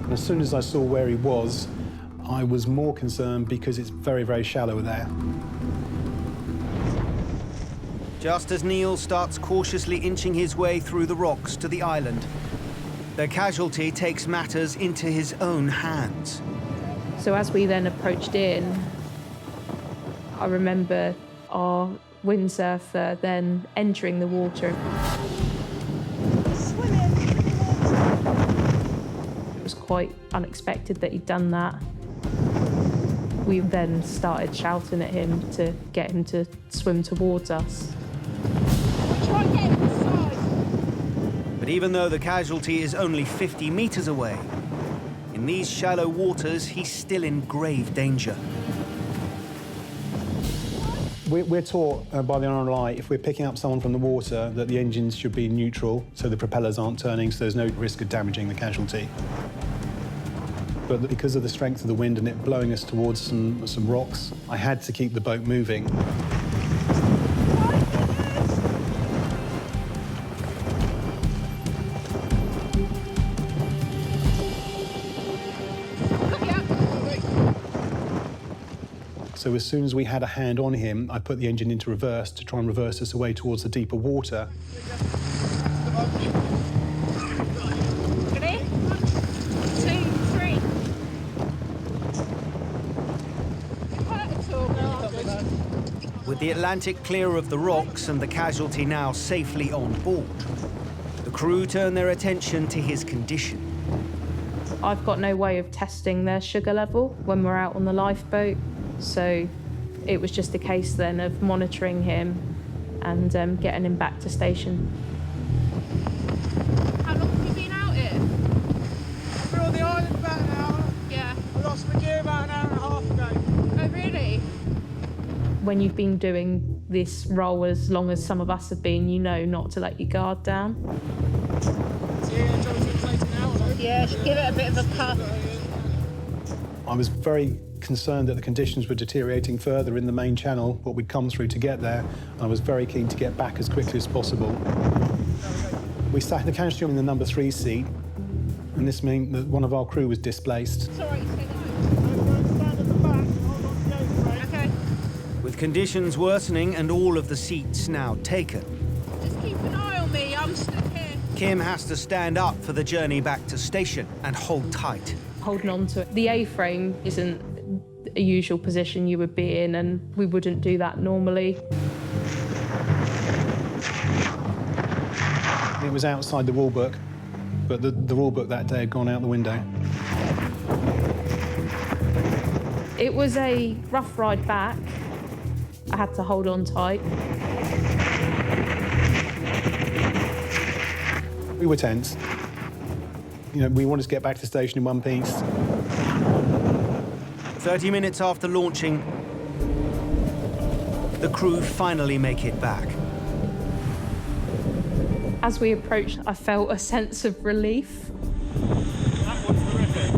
And as soon as I saw where he was, I was more concerned because it's very, very shallow there. Just as Neil starts cautiously inching his way through the rocks to the island, the casualty takes matters into his own hands. So as we then approached in, I remember our windsurfer then entering the water. It was quite unexpected that he'd done that. We then started shouting at him to get him to swim towards us. But even though the casualty is only 50 meters away, in these shallow waters, he's still in grave danger. We're taught by the RNLI, if we're picking up someone from the water, that the engines should be neutral, so the propellers aren't turning, so there's no risk of damaging the casualty. But because of the strength of the wind and it blowing us towards some rocks, I had to keep the boat moving. So as soon as we had a hand on him, I put the engine into reverse to try and reverse us away towards the deeper water. Ready? 1, 2, 3. With the Atlantic clear of the rocks and the casualty now safely on board, the crew turn their attention to his condition. I've got no way of testing their sugar level when we're out on the lifeboat, so it was just a case then of monitoring him and getting him back to station. How long have you been out here? I've been on the island about an hour. Yeah. I lost my gear about an hour and a half ago. Oh, really? When you've been doing this role as long as some of us have been, you know not to let your guard down. Yeah, give it a bit of a puff. I was very concerned that the conditions were deteriorating further in the main channel, what we'd come through to get there. I was very keen to get back as quickly as possible. We sat in the casualty in the number 3 seat, and this meant that one of our crew was displaced. Sorry, stay Okay. With conditions worsening and all of the seats now taken, Just keep an eye on me, I'm stuck here. Kim has to stand up for the journey back to station and hold tight. Holding on to it. The A-frame isn't a usual position you would be in, and we wouldn't do that normally. It was outside the rule book, but the rule book that day had gone out the window. It was a rough ride back. I had to hold on tight. We were tense. You know, we wanted to get back to station in one piece. 30 minutes after launching, the crew finally make it back. As we approached, I felt a sense of relief. That was horrific.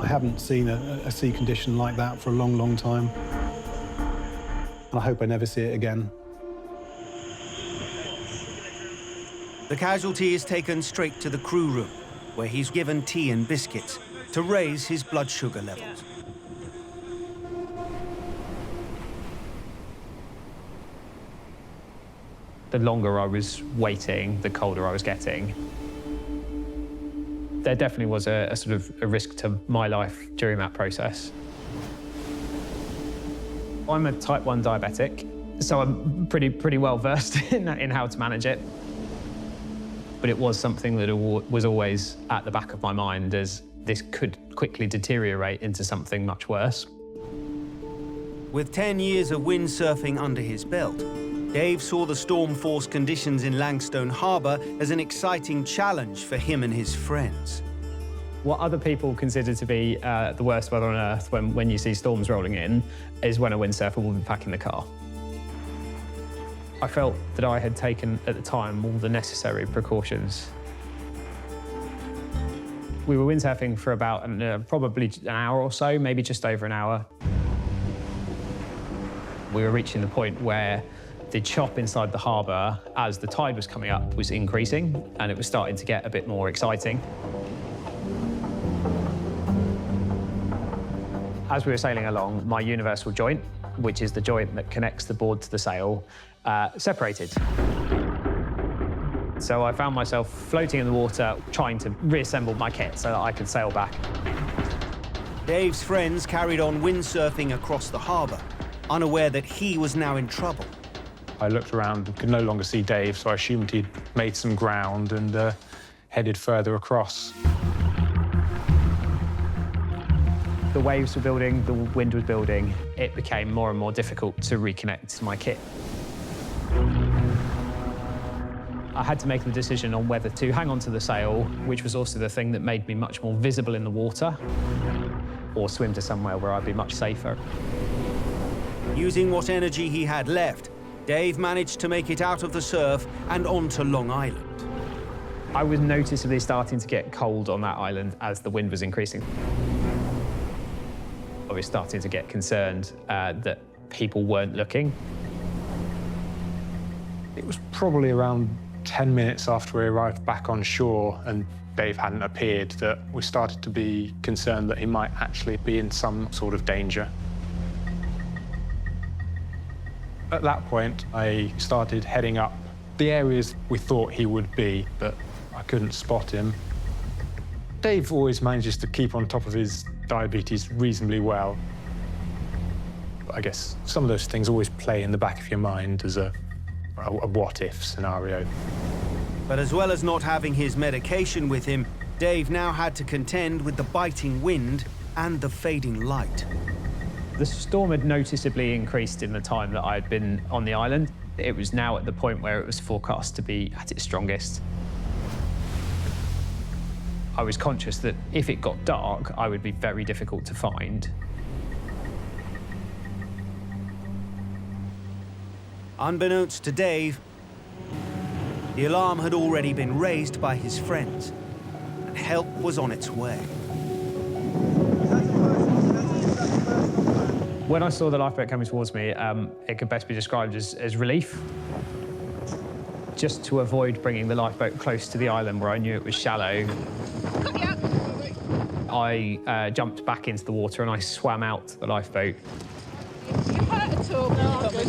I haven't seen a sea condition like that for a long, long time. And I hope I never see it again. The casualty is taken straight to the crew room, where he's given tea and biscuits to raise his blood sugar levels. The longer I was waiting, the colder I was getting. There definitely was a sort of a risk to my life during that process. I'm a type 1 diabetic, so I'm pretty well versed in how to manage it. But it was something that was always at the back of my mind, as this could quickly deteriorate into something much worse. With 10 years of windsurfing under his belt, Dave saw the storm force conditions in Langstone Harbour as an exciting challenge for him and his friends. What other people consider to be the worst weather on Earth when you see storms rolling in is when a windsurfer will be packing the car. I felt that I had taken, at the time, all the necessary precautions. We were windsurfing for about probably an hour or so, maybe just over an hour. We were reaching the point where the chop inside the harbour, as the tide was coming up, was increasing, and it was starting to get a bit more exciting. As we were sailing along, my universal joint, which is the joint that connects the board to the sail, separated. So I found myself floating in the water, trying to reassemble my kit so that I could sail back. Dave's friends carried on windsurfing across the harbour, unaware that he was now in trouble. I looked around and could no longer see Dave, so I assumed he'd made some ground and headed further across. The waves were building, the wind was building. It became more and more difficult to reconnect my kit. I had to make the decision on whether to hang on to the sail, which was also the thing that made me much more visible in the water, or swim to somewhere where I'd be much safer. Using what energy he had left, Dave managed to make it out of the surf and onto Long Island. I was noticeably starting to get cold on that island as the wind was increasing. I was starting to get concerned that people weren't looking. It was probably around 10 minutes after we arrived back on shore and Dave hadn't appeared that we started to be concerned that he might actually be in some sort of danger. At that point, I started heading up the areas we thought he would be, but I couldn't spot him. Dave always manages to keep on top of his diabetes reasonably well. But I guess some of those things always play in the back of your mind as a what-if scenario. But as well as not having his medication with him, Dave now had to contend with the biting wind and the fading light. The storm had noticeably increased in the time that I had been on the island. It was now at the point where it was forecast to be at its strongest. I was conscious that if it got dark, I would be very difficult to find. Unbeknownst to Dave, the alarm had already been raised by his friends, and help was on its way. When I saw the lifeboat coming towards me, it could best be described as relief. Just to avoid bringing the lifeboat close to the island where I knew it was shallow, I jumped back into the water and I swam out the lifeboat. You hurt at all? No, I'm good.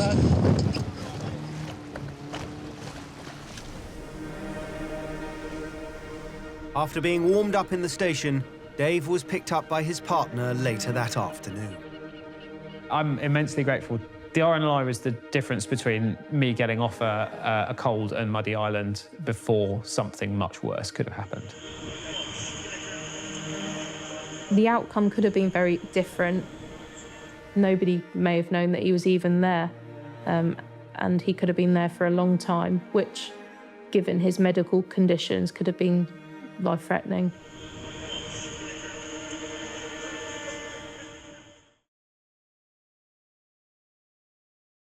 After being warmed up in the station, Dave was picked up by his partner later that afternoon. I'm immensely grateful. The RNLI was the difference between me getting off a cold and muddy island before something much worse could have happened. The outcome could have been very different. Nobody may have known that he was even there, and he could have been there for a long time, which, given his medical conditions, could have been life-threatening.